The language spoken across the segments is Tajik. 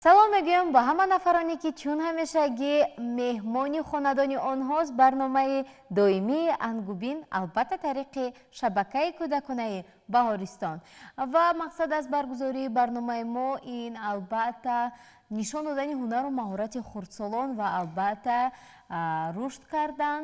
салом мегӯям ба ҳама нафароне ки чун ҳамешагӣ меҳмони хонадони онҳост. барномаи доимии ангубин албатта тариқи шабакаи кӯдаконаи баҳористон ва мақсад аз баргузории барномаи мо ин албатта нишон додани ҳунару маҳорати хурдсолон ва албатта рушд кардан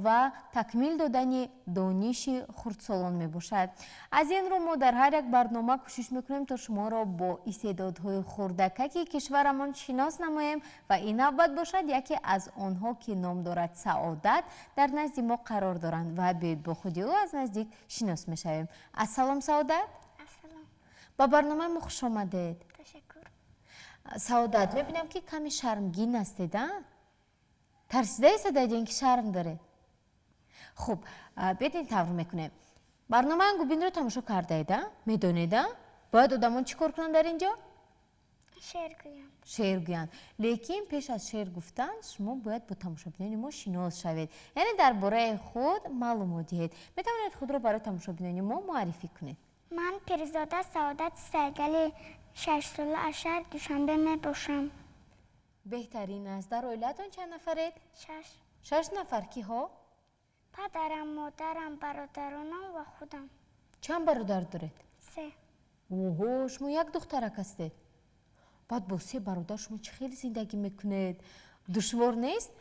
ва такмил додани дониши хурдсолон мебошад. Аз ин рӯ мо дар ҳар як барнома кӯшиш мекунем то шуморо бо истеъдодҳои хурдакаки кишварамон шинос намоем ва ин навбат бошад яке аз онҳо ки ном дорад Саодат дар назди мо қарор доранд ва биёед бо худи ӯ аз наздик шинос мешавем. Ассалом Саодат. Ассалом. ба барномаи мо хуш омадед. Ташаккур. Саодат, мебинам ки каме шармгин ҳастед, тарсида истодед ки шарм доред? хуб, биёед ин тавр мекунем. Барномаи ангубинро тамошо кардаед, медонед бояд одамон чӣ кор кунанд дар ин ҷо? Шеър гӯям. Шеър гӯянд. Лекин пеш аз шеър гуфтан шумо бояд бо тамошобинони мо шинос шавед, яъне дар бораи худ маълумот диҳед. Метавонед худро барои тамошобинони мо муаррифӣ кунед? Ман Пирзода Саодат Сайгали 6 сола аз шаҳри Душанбе мебошам. Беҳтарин аст. Дар оилаатон чанд нафаред? 6. 6 нафар. Киҳо? Падарам, модарам, бародаронам ва худам. Чанд бародар доред? 3. Оҳо, шумо як духтарак ҳастед. баъд бо 3 бародар шумо чӣ хеле зиндагӣ мекунед? душвор нест?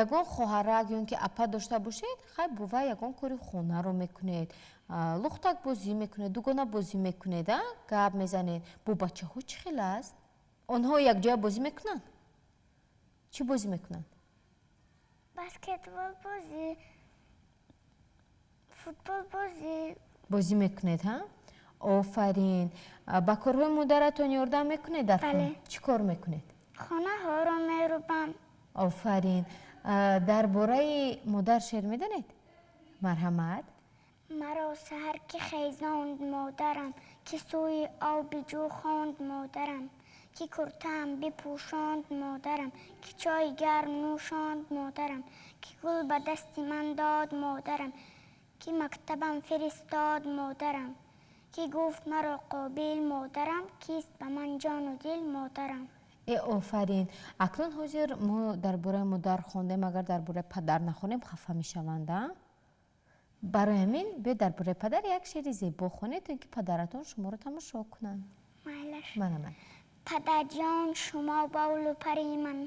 Ягон хоҳарак ё ин ки апа дошта бошед, хай бо вай ягон кори хонаро мекунед, лухтак бозӣ мекунед, дугона бозӣ мекунед, гап мезанед. Бо бачаҳо чӣ хеле аст? онҳо якҷоя бозӣ мекунанд? чӣ бозӣ мекунанд? Баскетбол бозӣ, футбол бозӣ. бозӣ мекунед, офарин. ба корҳои модаратон ёрдам мекунед дар хона? Бале. чӣ кор мекунед? Хонаҳоро мерӯбам. офарин. дар бораи модар шеър медонед? марҳамат. Маро саҳар ки хезонд модарам, ки сӯи оби ҷӯ хонд модарам, ки куртаам бипӯшонд модарам, ки чойи гарм нӯшонд модарам, ки гул ба дасти ман дод модарам, ки мактабам фиристод модарам, ки гуфт маро қобил модарам, кист ба ман ҷону дил модарам. офарин. акнун ҳозир мо дар бораи модар хондем, агар дар бораи падар нахонем хафа мешаванд. барои ҳамин биёед дар бораи падар як шеъри зебо хонед, то ин ки падаратон шуморо тамошо кунанд. Майлаш. манаман. падарҷон шумо бовлу пари ман,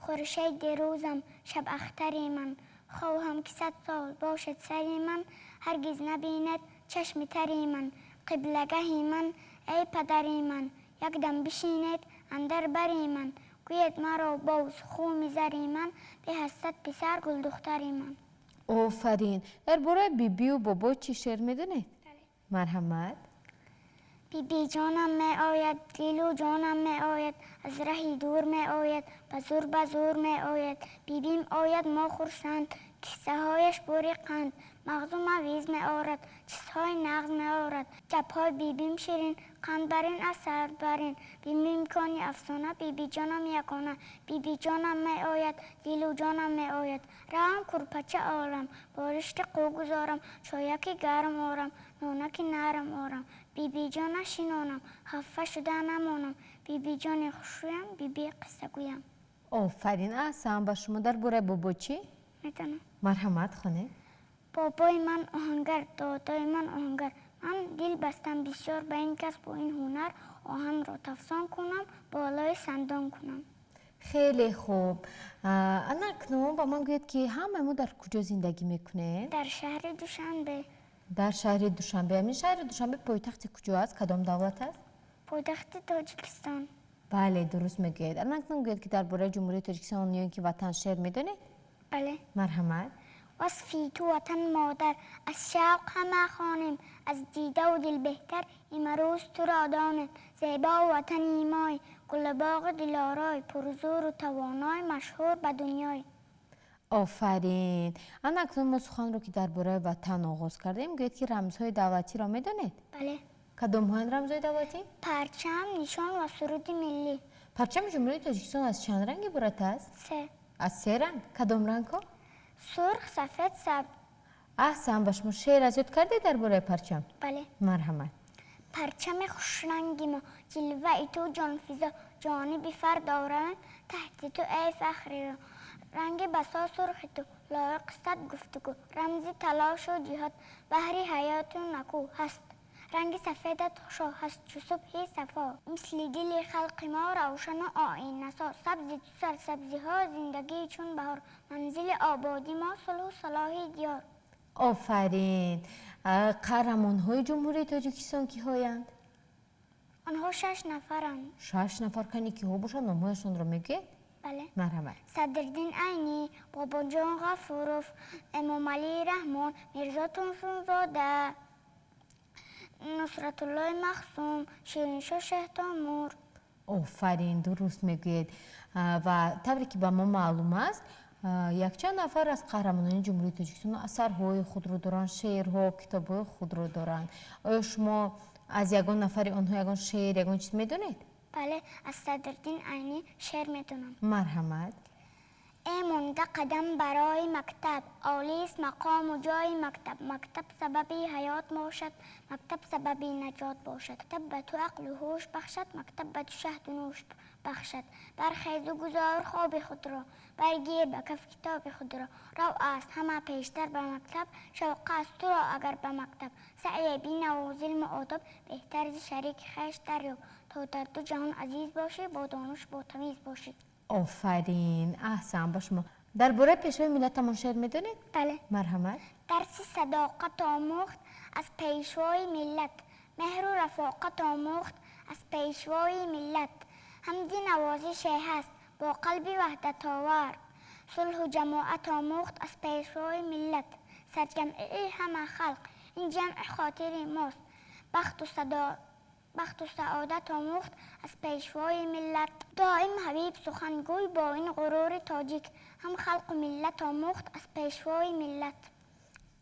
хуршеди рӯзам шабахтари ман, хоҳам ки 100 сол бошад сари ман, ҳаргиз набинад чашми тари ман, қиблагаҳи ман эй падари ман, якдам бишинед андар бари ман, гӯед маро боз хуми зари ман, диҳад 100 писар гулдухтари ман. офарин. дар бораи бибию бобо чӣ шеър медонед? марҳамат. биби ҷонам меояд, дилу ҷонам меояд, аз раҳи дур меояд, ба зур меояд, бибим ояд мо хурсанд, қиссаҳояш бури қанд, мағзу мавиз меорад, чизҳои нағз меорад, гапҳои бибим ширин, қанд барин асар барин, бибим кони афсона, биби ҷонам ягона, биби ҷонам меояд, дилу ҷонам меояд, равам курпача орам, боришти қӯ гузорам, чояки гарм орам, нонаки нарм орам, биби ҷона шинонам, хафа шуда намонам, биби ҷони хушрӯям, биби қиссагӯям. офарин. аҳсан. ба шумо дар бораи бобо чӣ? метавонам. марҳамат хонед. бобои ман оҳангар, додои ман оҳангар, ман дил бастам бисёр ба ин кас бо ин ҳунар оҳанро тафсон кунам, болои сандон кунам. хеле хуб. анакнун ба ман гӯед ки ҳамаи мо дар куҷо зиндагӣ мекунем? дар шаҳри Душанбе. дар шаҳри Душанбе. ҳамин шаҳри Душанбе пойтахти куҷо аст? кадом давлат аст? пойтахти Тоҷикистон. бале, дуруст мегӯед. анакнун гӯед ки дар бораи ҷумҳурии Тоҷикистон ё ин ки ватан шеър медонед? бале. марҳамат. وصفی تو وطن مادر از شوق همه خوانیم از دیده و دل بهتر امروز تو را دانیم زیبا و وطنی مای گل باغ دلارای پرزور و توانای مشهور به دنیای. офарин. анакнун мо суханро ки дар бораи ватан оғоз кардем, гӯед ки рамзҳои давлатиро медонед? бале. кадомҳоянд рамзҳои давлатӣ? پرچم نشان و سرود ملی. парчами ҷумҳурии Тоҷикистон аз чанд ранг иборат аст? 3. аз 3 ранг. кадом рангҳо? سرخ سفید سبز. аҳсан. ба шумо шеър аз ёд кардед дар бораи парчам? бале. марҳамат. پرچم خوشرنگی ما جلوه تو جانفیزا جانبی فر دارند تحت تو ای فخری را رنگ بسا سرخ تو لایق صد گفتگو رمزی تلاش و جهاد بحری حیات و نکو هست رنگ سفیدت خوشا هست چو صبح صفا مثل دل خلق ما روشن و آیین نسا سبزی تو سرسبزی ها زندگی چون بهار منزل آبادی ما صلح و صلاح دیار. آفرین. قهرمان های جمهوری تاجیکستان کی هایند؟ آنها 6 نفرند. 6 نفر کنی که ها باشند نامهایشان را میگید؟ بله. مرحمت. صدرالدین عینی، بابا جان غفوروف، امام علی رحمان، میرزا تونسونزاده، نصرت الله مخصوم، شیرین شاه شه تامور. آفرین درست میگوید. و طوری که به ما معلوم است یک چند نفر از قهرمانان جمهوری تاجیکستان اثرهای خود رو دارند، شعرها، کتابهای خود رو دارند. آیا شما از یگان نفر آنها یگان شعر یگان چیز میدونید؟ بله، از صدرالدین عینی شعر میدونم. مرحمت. ای مونده قدم برای مکتب، عالیست مقام و جای مکتب. مکتب سببی حیات باشد، مکتب سببی نجات باشد. مکتب به تو عقل و هوش بخشد، مکتب به تو شهد و نوش بخشد. برخیز و گذار خواب خود را، برگیر به کف کتاب خود را. رو است همه پیشتر به مکتب، شوق است تو را اگر به مکتب. سعی بین و ظلم و آداب، بهتر ز شریک خویش دریاب. تا در دو جهان عزیز باشی، با دانش با تمیز باشی. آفرین. احسن با شما. درباره پیشوای ملتمان شعر میدونید؟ بله. مرحمت. درس صداقت آموخت از پیشوای ملت، مهر و رفاقت آموخت از پیشوای ملت. حمدی نوازش هست با قلبی وحدت آور، صلح و جماعت آموخت از پیشوای ملت. سرجمعی همه خلق این جمع خاطر ماست، بخت و سعادت آموخت از پیشوای ملت. دائم حبیب سخنگوی با این غرور تاجیک، هم خلق و ملت آموخت از پیشوای ملت.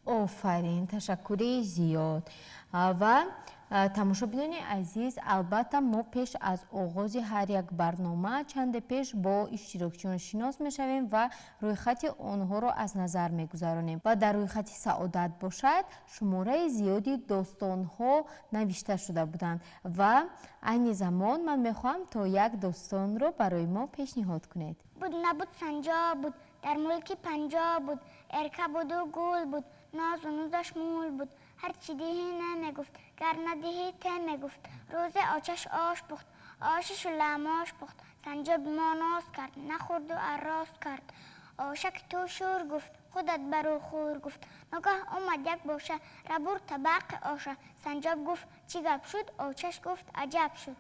آفرین. تشکری زیاد. و تماشابینان عزیز، البته ما پیش از آغاز هر یک برنامه چند پیش با اشتراکچیان شناس میشویم و روی خط آنها را از نظر میگذارانیم و در روی خط سعادت باشد شماره زیادی داستان ها نوشته شده بودند و این زمان من میخواهم تا یک داستان را برای ما پیشنهاد کنید. بود نبود سنجا بود، در ملک پنجا بود، ارکه بود و گل بود، ناز و نوزش مول بود. هرچی دهی نمیگفت، گر ندهی ته میگفت. روز آچش آش پخت، آشش و لماش پخت. سنجا به ما ناز کرد، نخورد و اراز کرد. آشک تو شور گفت، خودت برو خور گفت. نگاه اومد یک باشه، ربور طبق آشه. سنجا گفت چی گپ شد؟ آچش گفت عجب شد.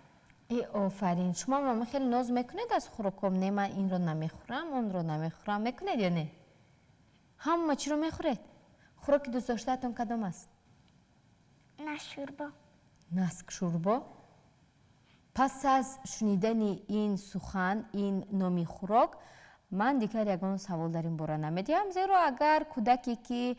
ای آفرین. شما من خیلی ناز میکنید از خوراکم؟ نه من این رو نمیخورم اون رو نمیخورم میکنید یا نه؟ همه چی رو میخورید؟ خوراک دوست داشتهتون کدام است؟ شوربا. نسک شوربا. پس از شنیدن این سخن، این نامی خوراک، من دیگر یگان سوال در این باره نمیدیم، زیرا اگر کودکی که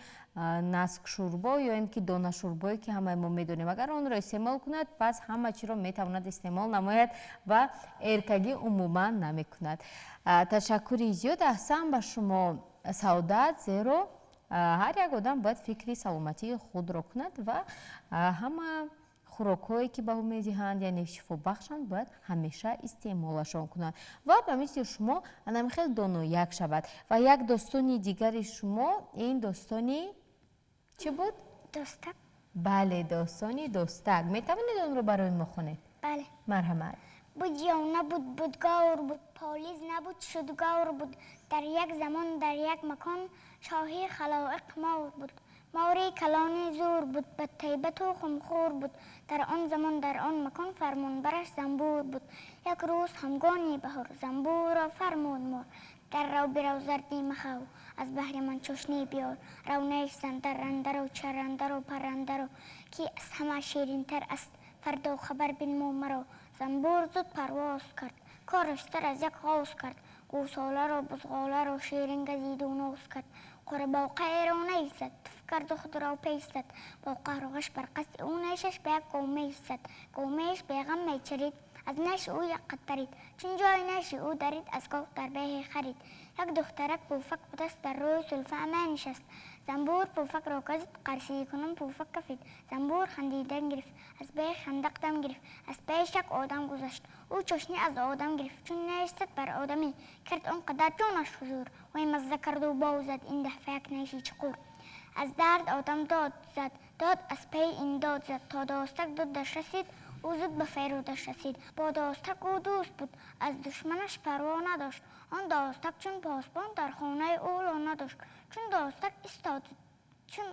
نسک شوربا یا اینکه دانه شوربایی که همه ما میدونیم اگر آن را استعمال کند، پس همه چی را میتواند استعمال نماید و ارکگی عموما نمی کند. تشکر زیاد. احسن به شما سعادت، زیرا هر یک آدم باید فکری سلامتی خود را کند و همه خوراکایی که به او میدهند یعنی شفا بخشند باید همیشه استعمالشان کنند و به مثل شما انم خیلی دانایک شود. و یک داستانی دیگر شما، این داستانی چی بود؟ دستک. بله، داستانی دستک. میتوانید آن رو برای ما خونید؟ بله. مرحمت. بود یا نبود، بود گور بود، پالیز نبود شد گور بود. در یک زمان در یک مکان شاهی خلائق مور بود. موری کلان زور بود، به طیبت و خمخور بود. در آن زمان در آن مکان فرمان برش زنبور بود. یک روز همگانی بهار زنبور را فرمود مور. در رو برو زردی مخو، از بحر من چشنی بیار. رو نیش زندر رندر و چرندر و پرندر و کی از همه شیرین تر است، فردا خبر بنمو مرا. زنبور زود پرواز کرد، کارش تر از یک غاز کرد. گوساله را بزغاله را شیرین گزید و ناز کرد. قره باقه را نیزد، تف کرد خود را پیش زد. باقه را غش بر قصد او نیشش به یک گومیش زد. گومیش به غم میچرید، از نش او یک قد پرید چون جای نش او درید از گاه در به خرید یک دخترک پوفک بودست در روی سلفه امان نشست زنبور پوفک را کزید قرصی کنم پوفک کفید زنبور خندیدن گرفت از به خندق دم گرفت از پیش یک آدم گذشت او چشنی از آدم گرفت چون نشست بر آدمی کرد آن قدر جانش حضور وی مزه کرد و باوزد این دفعه یک نیشی چقور از درد آدم داد زد داد از پی این داد زد تا داستک دودش رسید او زود به فرودش رسید با داستک او دوست بود از دشمنش پروا نداشت آن داستک چون پاسبان در خانه او لا نداشت چون داستک استاد چون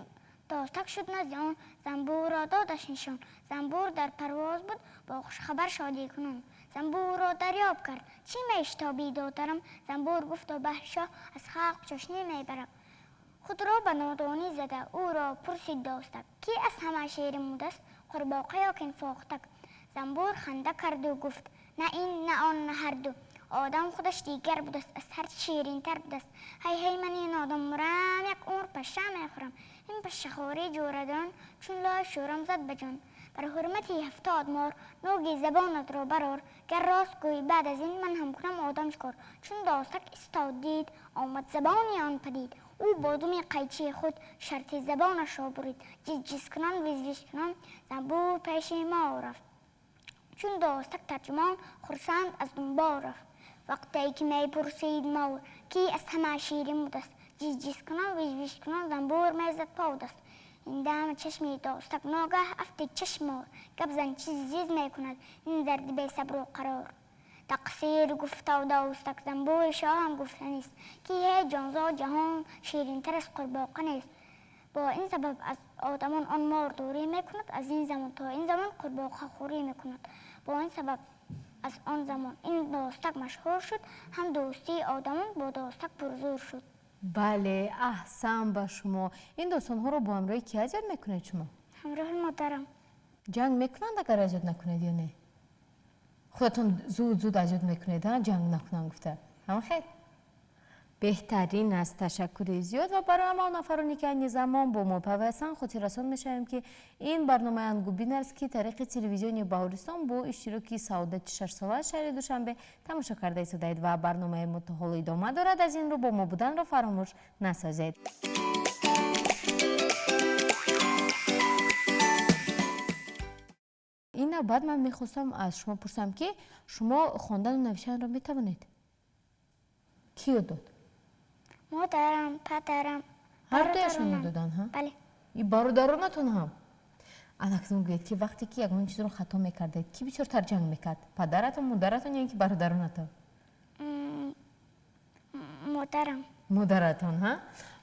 داستک شد نزد آن زنبور را دادش نشان زنبور در پرواز بود با خوش خبر شادی کنان زنبور را دریاب کرد چی میشتابی دادرم زنبور گفت و بهشا از خلق چشنی میبرم خود را به نادانی زده او را پرسید داستک کی از همه شیر مودست قرباقه یا کن فاختک زنبور خنده کرد و گفت نه این نه آن نه هر دو آدم خودش دیگر بودست از هر شیرین تر بودست هی من این آدم مرم یک عمر پشه میخورم این پشه خوری جوردان چون لای شورم زد به جان بر حرمتی 70 مار نوگی زبانت را برار گر راست گویی بعد از این من هم کنم آدم شکار چون داستک استاد دید آمد زبانی آن پدید او با دومی قیچی خود شرط زبانش را برید جیز کنان ویز کنان زنبور پیش ما رفت چون داستک ترجمان خرسند از دنبال رفت وقتی که می پرسید مور کی از همه شیرین بودست جیز کنان ویز کنان زنبور میزد پاودست این دم چشمی داستک ناگه افت چشم مور گبزن چیز میکند این درد بی صبر و قرار تقصیر گفت و داستک زنبور شاه هم گفته نیست که هی جانزا جهان شیرین تر از قرباقه نیست با این سبب از آدمان آن مار دوری میکند از این زمان تا این زمان قرباقه خوری میکند با این سبب از آن زمان این داستک مشهور شد هم دوستی آدمان با داستک پرزور شد بله احسن به شما این داستان ها رو با همراه کی اذیت میکنید شما همراه مادرم جنگ میکنند اگر اذیت نکنید یا نه خودتون زود اذیت میکنید ها جنگ نکنن گفته همه خیر بهترین است تشکر زیاد و برای همه نفرانی که این زمان با ما پیوستن خودی رسان میشویم که این برنامه انگوبین است که طریق تلویزیون بهارستان با اشتراک سعادت 6 ساله شهر دوشنبه تماشا کرده ایستادید و برنامه متحول ادامه دارد از این رو با ما بودن را فراموش نسازید. این بعد من میخواستم از شما پرسم که شما خواندن و نوشتن را میتوانید کی داد؟ مادرم پدرم هر دویشون دادن ها؟ بله این برادرانتون هم اکنون گوید که وقتی که یگان چیز رو خطا میکردید کی بیشتر جنگ میکرد؟ پدرتون مادرتون یا اینکه برادرانتون؟ مادرم مادرتون ها؟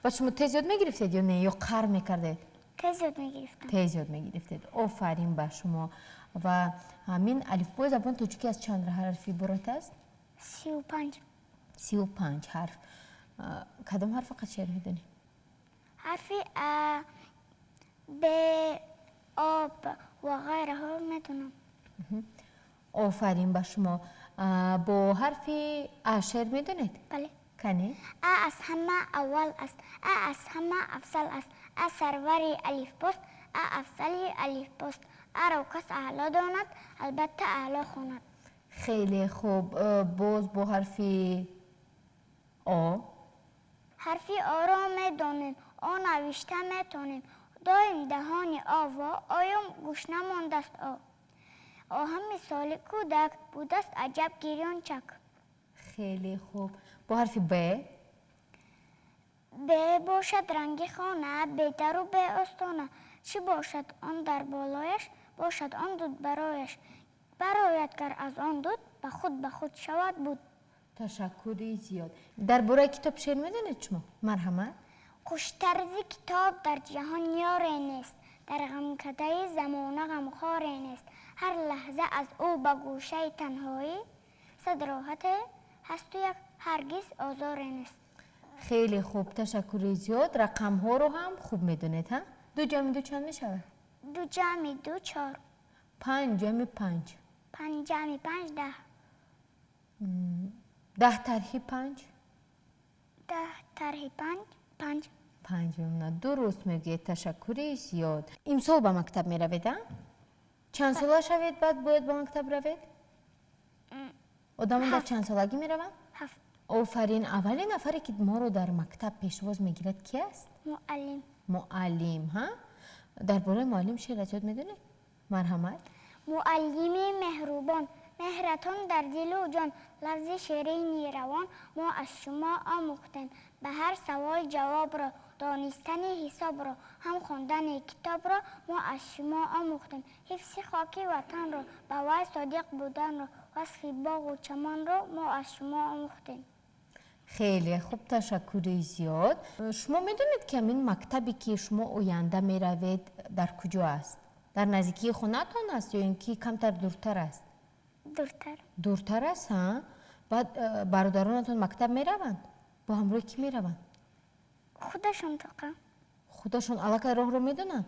و شما تیز یاد میگرفتید یا نه یا قهر میکردید؟ تیز یاد میگرفتم تیز یاد میگرفتید آفرین به شما و همین الفبای زبان تاجیکی از چند حرفی عبارت است؟ 35 35 حرف کدام حرف فقط شعر میدونی؟ حرفی ا ب آب و غیره ها میدونم آفرین به شما با حرفی ا شعر میدونید؟ بله کنی؟ ا از همه اول است ا از همه افضل است ا سروری الف پست ا افضلی الف پست ا را کس اعلا داند البته اعلا خواند خیلی خوب باز با حرفی آ حرفی آ را میدانیم آ نوشته میتونیم دایم دهانی آوا آیم گوش نماندست آ هم مثال کودک بودست عجب گریان چک خیلی خوب با حرفی ب ب باشد رنگ خانه به در و به آستانه چی باشد آن در بالایش باشد آن دود برایش برایت گر از آن دود به خود شود بود تشکری زیاد درباره کتاب شعر میدونید شما؟ مرحمت خوشترزی کتاب در جهان یاری نیست در غمکده زمانه غمخواری نیست هر لحظه از او به گوشه تنهایی صد راحت هست و یک هرگز آزاری نیست خیلی خوب تشکر زیاد رقم ها رو هم خوب میدونید ها؟ 2 جمع 2 چند میشود؟ 2 جمع 2 4 5 جمع 5 5 جمع 5 10 10 طرحی 5 10 طرحی 5 5 درست میگید تشکر زیاد امسال به مکتب میروید؟ چند ساله شوید بعد باید به مکتب روید؟ одамон дар чанд солагӣ мераванд? 7. офарин. аввалин нафаре ки моро дар мактаб пешвоз мегирад ки аст? Муаллим. муаллим. ҳа дар бораи муаллим шеър аз ёд медонӣ? марҳамат. муаллими меҳрубон, меҳратон дар дилу ҷон, лафзи ширини равон мо аз шумо омӯхтем. ба ҳар савол ҷавобро, донистани ҳисобро, ҳам хондани китобро мо аз шумо омӯхтем. ҳифзи хоки ватанро, ба вай содиқ буданро, васфи боғу чамонро мо аз шумо омӯхтем. хеле хуб, ташаккури зиёд. шумо медонед ки ҳамин мактабе ки шумо оянда меравед дар куҷо аст? дар наздикии хонатон аст ё ин ки камтар дуртар аст? Дуртар. дуртар аст. ҳа баъд бародаронатон мактаб мераванд? бо ҳамроҳи кӣ мераванд? Худашон тоқа. худашон аллакай роҳро медонанд?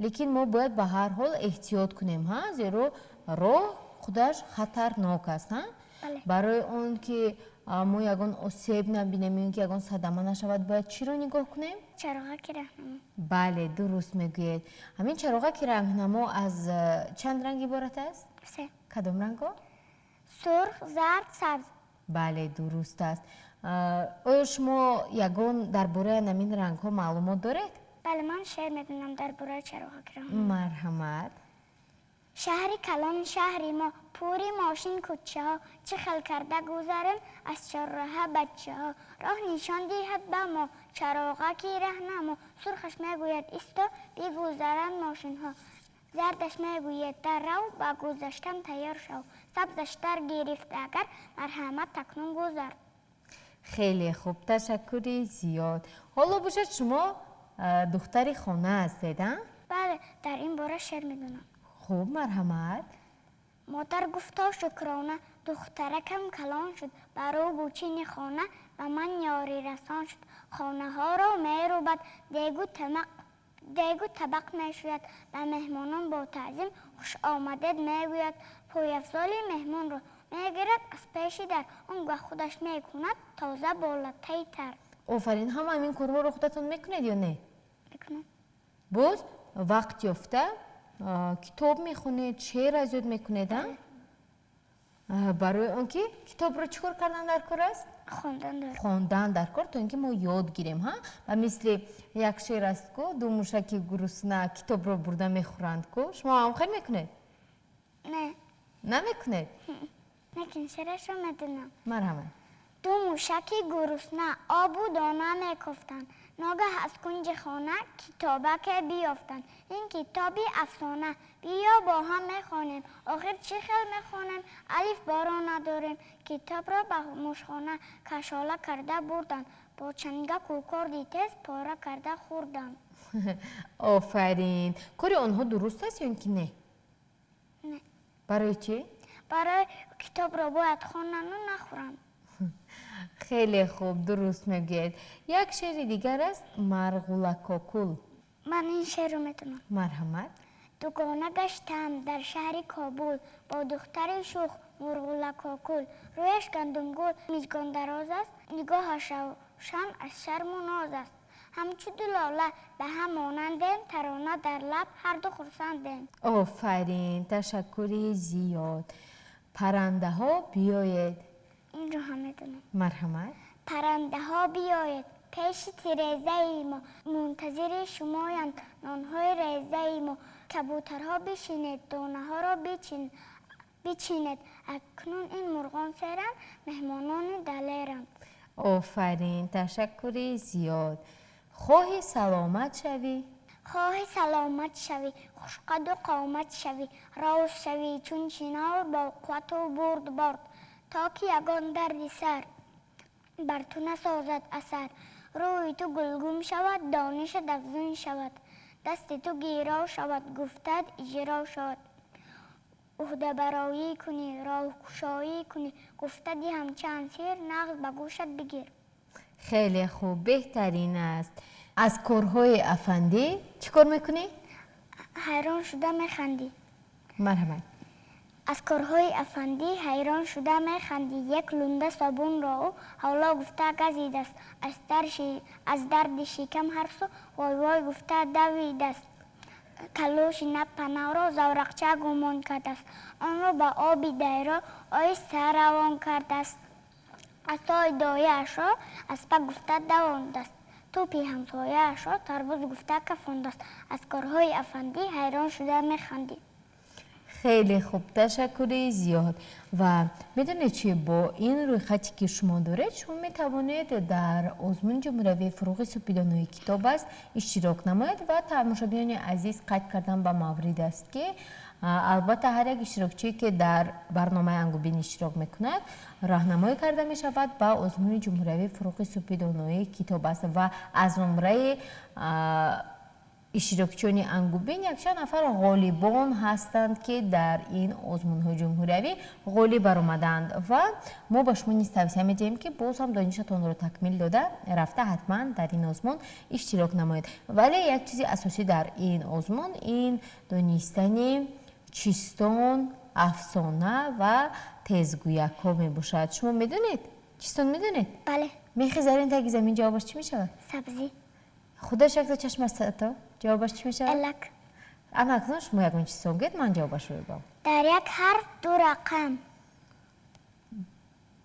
лекин мо бояд ба ҳар ҳол эҳтиёт кунем, ҳа зеро роҳ худаш хатарнок аст. ҳа Бале. барои он ки мо ягон осеб набинем ё ин ки ягон садама нашавад, бояд чиро нигоҳ кунем? Чароғаки раҳнамо. бале, дуруст мегӯед. ҳамин чароғаки рангнамо аз чанд ранг иборат аст? 3. кадом ранго? Сурх, зард, сабз. бале, дуруст аст. оё шумо ягон дар бораи ҳамин рангҳо маълумот доред? Бале, ман шеър медонам дар бораи чароғаки раҳнамо. марҳамат. шаҳри калон шаҳри мо, пури мошин кӯчаҳо, чӣ хел карда гузарем аз чорроҳа бачаҳо. роҳ нишон диҳад ба мо, чароғаки раҳнамо. сурхаш мегӯяд исто, бигузаранд мошинҳо. зардаш мегӯяд даррав, ба гузаштан тайёр шав. сабзаш дар гирифта агар, марҳамат акнун гузар. хеле хуб, ташаккури зиёд. ҳоло бошад шумо духтари хона ҳастед, а? бале, дар ин бора шеър медонам. хуб, марҳамат. модар гуфто шукрона, духтаракам калон шуд. бар ӯ бучини хона, ба ман ёрӣ расон шуд. хонаҳоро мерӯбад, дегу табақ мешӯяд. ба меҳмонон бо таъзим хуш омадед мегӯяд. пойафзоли меҳмонро мегирад аз пеши дар, он гоҳ худаш мекунад тоза бо латтаи тар. офарин. ҳама ҳамин корҳоро худатон мекунед ё не? Мекунам. боз вақт ёфта китоб мехонед, шеър аз ёд мекунед? барои он ки китобро чӣ кор кардан дар кор аст? Хондан дар. хондан дар кор, то ин ки мо ёд гирем. ҳа ва мисли як шеър аст ку ду мушаки гурусна китобро бурда мехӯранд ку. шумо ҳам хел мекунед? Не. намекунед? Лекин шеърашро медонам. марҳамат. ду мушаки гурусна обу дона мекуфтанд. ногаҳ аз кунҷи хона китобаке биёфтанд. ин китоби афсона, биё бо ҳам мехонем. охир чӣ хел мехонем? алиф боро надорем. китобро ба мушхона кашола карда бурданд. бо чангаку корди тез пора карда хӯрданд. офарин. кори онҳо дуруст аст ё ин ки не? Не. барои чӣ? барои китобро бояд хонанду нахӯранд. хеле хуб, дуруст мегӯед. як шеъри дигар аст, марғулакокул. ман ин шеърро метонам. марҳамат. дугона гаштам дар шаҳри Кобул, бо духтари шух Мурғулакокул. рӯяш гандумгул, мижгон дароз аст, нигоҳаш равшан аз шарму ноз аст. ҳамчу ду лола ба ҳам монандем, тарона дар лаб ҳарду хурсандем. офарин, ташаккури зиёд. паррандаҳо биёед. инро ҳам медонам. марҳамат. паррандаҳо биёед, пеши тирезаи мо, мунтазири шумоянд нонҳои резаи мо. кабутарҳо бишинед, донаҳоро бичинед. акнун ин мурғон серанд, меҳмонони далеранд. офарин, ташаккури зиёд. хоҳӣ саломат шавӣ? хоҳӣ саломат шавӣ, хушқаду қомат шавӣ. рост шавӣ чун чинор, бо қуввату бурдборд. то ки ягон дарди сар бар ту насозад асар. рӯи ту гулгум шавад, донишат афзун шавад. дасти ту гиро шавад, гуфтат иҷро шавад. уҳдабароӣ кунӣ, роҳкушоӣ кунӣ. гуфта диҳам чанд сир, нағз ба гӯшат бигир. хеле хуб, беҳтарин аст. аз корҳои афандӣ чӣ кор мекунӣ? ҳайрон шуда механдӣ. марҳамат. аз корҳои афандӣ ҳайрон шуда механдӣ. як лунда собунро ӯ ҳавло гуфта газидаст. аз дарди шикам ҳар су вой вой гуфта давидаст. کلوش نب پناه را زورقچه گمان کرده است آن را به آبی دیرا آهسته روان کرده است عصای دایه‌اش را از پا گفته دوانده است توپی همسایه‌اش را تربوز گفته کفانده است از کارهای افندی حیران شده میخندید. خیلی خوب، تشکر زیاد. و میدونید چی، با این روی خطی که شما دارید شما میتوانید در آزمون جمهوری فروغ سپیدانوی کتاب است اشتراک نمایید و تماشاگران عزیز قید کردن به مورد است که البته هر یک اشتراکچی که در برنامه انگوبین اشتراک میکند راهنمایی کرده می شود به آزمون جمهوری فروغ سپیدانوی کتاب است و از عمره اشتراکچیان انگوبین یک چند نفر غالبان هستند که در این آزمون‌های جمهوری غالب برآمدند و ما با شما نیز توصیه می‌کنیم که باز هم دانشتان را تکمیل داده رفته حتما در این آزمون اشتراک نمایید. ولی یک چیز اساسی در این آزمون این دانستن چیستان، افسانه و تزگویک ها می باشد. شما میدونید؟ چیستان میدونید؟ بله. میخی زرین تگ زمین جوابش چی میشود؟ سبزی. خدا شکل چشم است تو؟ جوابش چی میشه؟ الک. اما اکنون شما یکون چیز سونگید من جوابش رو بگم. در یک حرف دو رقم.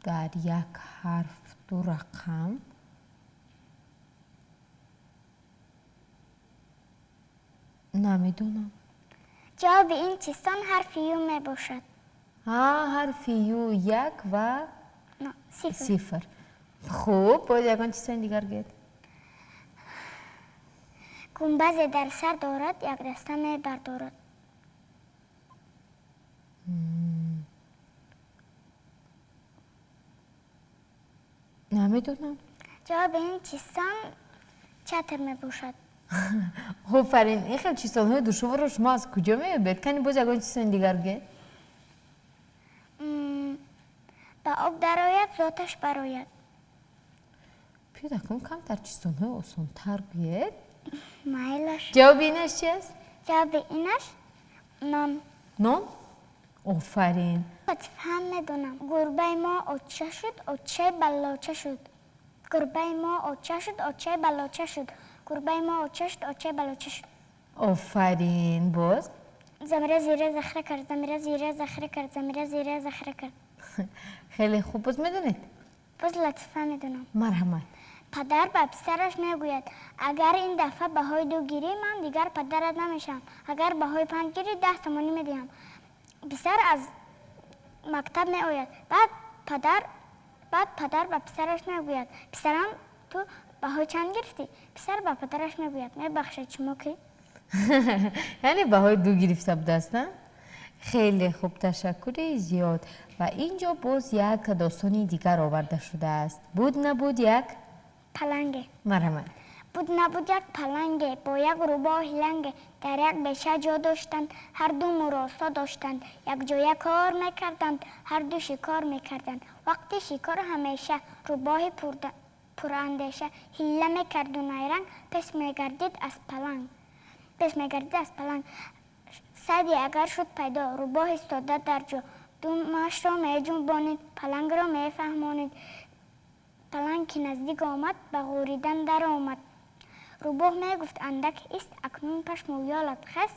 در یک حرف دو رقم. نمیدونم. جواب این چیستان حرف یو می باشد. حرف یو یک و نه صفر. صفر. خوب باید یکون چیستان دیگر گید. گنبز در سر دارد یک دسته می بردارد. نمیدونم. جواب این چیستان چتر می باشد. آفرین، این خیلی چیستان های دشوار رو شما از کجا میابید؟ کنی باز یکون چیستان دیگر گید. با آب درآید ذاتش براید. پیدا کن کم در چیستان های آسان تر گید. مایلش. جواب اینش چی است؟ جواب اینش نان. نان؟ آفرین. هم میدونم. گربه ما آچه شد آچه بلاچه شد. گربه ما آچه شد آچه بلاچه شد. گربه ما آچه شد آچه بلاچه شد. آفرین. باز؟ زمره زیره زخره کرد. زمره زیره زخره کرد. زمره زیره زخره کرد. خیلی خوب. باز میدونید؟ باز لطفه میدونم. مرحمت. پدر به پسرش میگوید اگر این دفعه بهای 2 گیری من دیگر پدرت نمیشم. اگر بهای 5 گیری 10 تومانی میدیم. پسر از مکتب میآید. بعد پدر به پسرش میگوید پسرم تو بهای چند گرفتی؟ پسر به پدرش میگوید میبخشید شما کی؟ یعنی بهای 2 گرفته بوده است نه؟ خیلی خوب، تشکر زیاد. و اینجا باز یک داستانی دیگر آورده شده است. بود نبود یک پلنگه. مرحمت. بود نبود یک پلنگه با یک روباه لنگه در یک بیشه جا داشتند هر دو مراسا داشتند یک جای کار میکردند هر دو شکار میکردند وقتی شکار همیشه روباه پراندیشه حیله میکرد و نیرنگ پس میگردید از پلنگ سعدی اگر شد پیدا روباه استاده در جا دومش را میجنبانید پلنگ را میفهمانید پلنگ که نزدیک آمد به غوریدن در آمد روباه میگفت اندک است اکنون پشم و یالت خست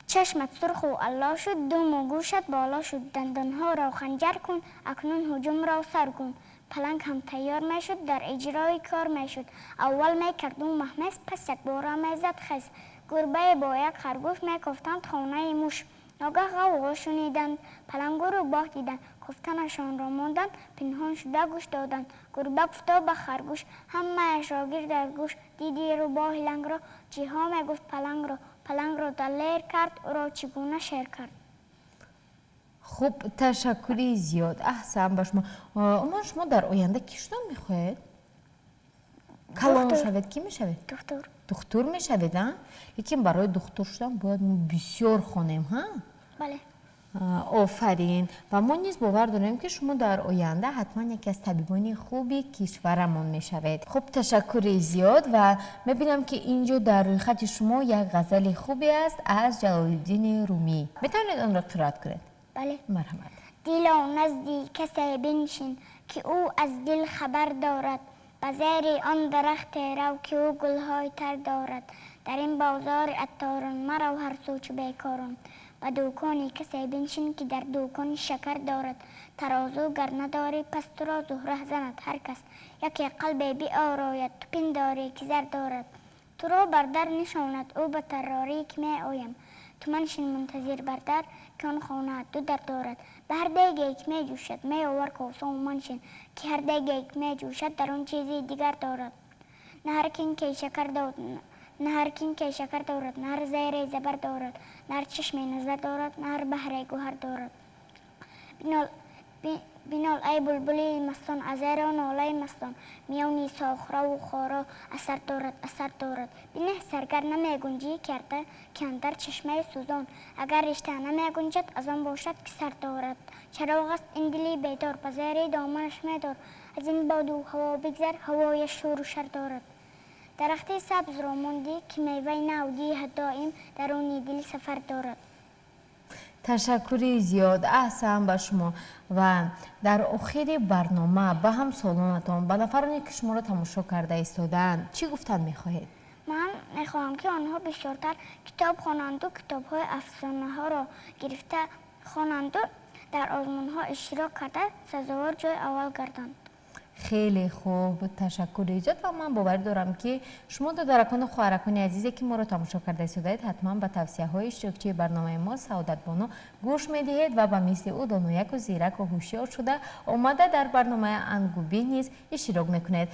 چشمت سرخ و الله شد دم و گوشت بالا شد دندانها را خنجر کن اکنون هجوم را سر کن پلنگ هم تیار میشد در اجرای کار میشد اول میکرد اون مهمس پس یک بار میزد خس گربه با یک خرگوش میگفتند خانه موش ناگه غوغا شنیدند پلنگ و روباه دیدند گفتنشان را ماندند پنهان شده گوش دادند گربه گفتا به خرگوش همه‌اش را گیر در گوش دیدی روباه لنگ را چیها میگفت پلنگ را دلیر کرد او را چگونه شیر کرد. خوب، تشکری زیاد. احسن به شما. اما شما در آینده کی شدن میخواهید؟ کلان شوید کی میشوید؟ دکتر میشوید ها؟ لیکن برای دکتر شدن باید ما بسیار خوانیم ها؟ بله. آفرین. و ما نیز باور داریم که شما در آینده حتما یکی از طبیبان خوبی کشورمان میشوید. خب تشکر زیاد. و میبینم که اینجا در روی خط شما یک غزل خوبی است از جلال الدین رومی. میتونید آن را قرائت کنید؟ بله. مرحمت. دل و نزدی کسی بنشین که او از دل خبر دارد به زیر آن درخت رو که او گلهای تر دارد در این بازار عطاران مرو هر سو چو بیکاران به دوکانی کسی بنشین که در دوکان شکر دارد ترازو گر نداری پس تو را زهره زند هر کس یکی قلب بی آراید تو پنداری که زر دارد تو را بر در نشاند او به تراری که می آیم تو منشین منتظر بر در که آن خانه دو در دارد به هر دیگه که می جوشد می آور کاسه و منشین که هر دیگه که می جوشد در آن چیزی دیگر دارد نه هر کین که شکر دارد نه هر زیر زبر دارد نه هر چشم نظر دارد نه هر بحر گوهر دارد بینال ای بلبلی مستان از زیر و ناله مستان میانی ساخره و خارا اثر دارد بینه سرگر نمی گنجی کرده که اندر چشمه سوزان اگر رشته نمی گنجد از آن باشد که سر دارد چراغ است این دلی بیدار به زیر دامنش می دار از این باد و هوا بگذر هوای شور و شر دارد درخت سبز را ماندی که میوه نودی دائم درونی دل سفر دارد. تشکری زیاد احسن به شما و در آخر برنامه به هم سالانتان به نفرانی که شما را تماشا کرده ایستادند چی گفتن میخواهید؟ من میخواهم که آنها بیشتر کتاب خوانند و کتاب های افسانه ها را گرفته خوانند و در آزمون ها اشتراک کرده سزاوار جای اول گردند. خیلی خوب تشکر ایجاد و من باور دارم که شما دادرکان و خواهرکان عزیزی که ما رو تماشا کرده ایستادید حتما به توصیه های اشتراکچی برنامه ما سعادت بانو گوش میدهید و به مثل او دانایک و زیرک و هوشیار شده آمده در برنامه انگوبین نیز اشتراک میکنید.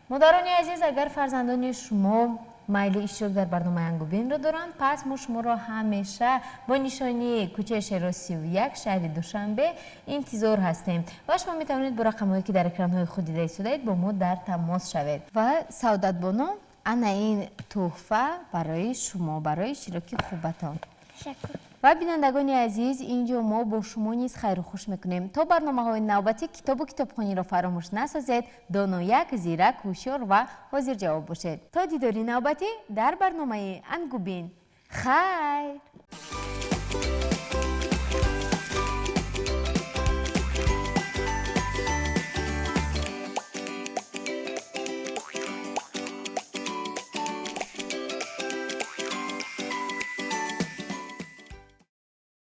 مادران عزیز اگر فرزندان شما میل اشتراک در برنامه انگوبین رو دارند پس ما شما را همیشه با نشانی کوچه شهر 31 شهر دوشنبه انتظار هستیم و شما میتوانید با رقم‌هایی که در اکران‌های خود دیده ایستادید با ما در تماس شوید و سعادت بانو انا این تحفه برای شما برای اشتراک خوبتان. تشکر. و بینندگان عزیز اینجا ما با شما نیز خیر و خوش میکنیم تا برنامه‌های نوبتی کتاب و کتابخوانی را فراموش نسازید دانایک زیرک هوشیار و حاضر جواب باشید تا دیداری نوبتی در برنامه انگوبین. خیر.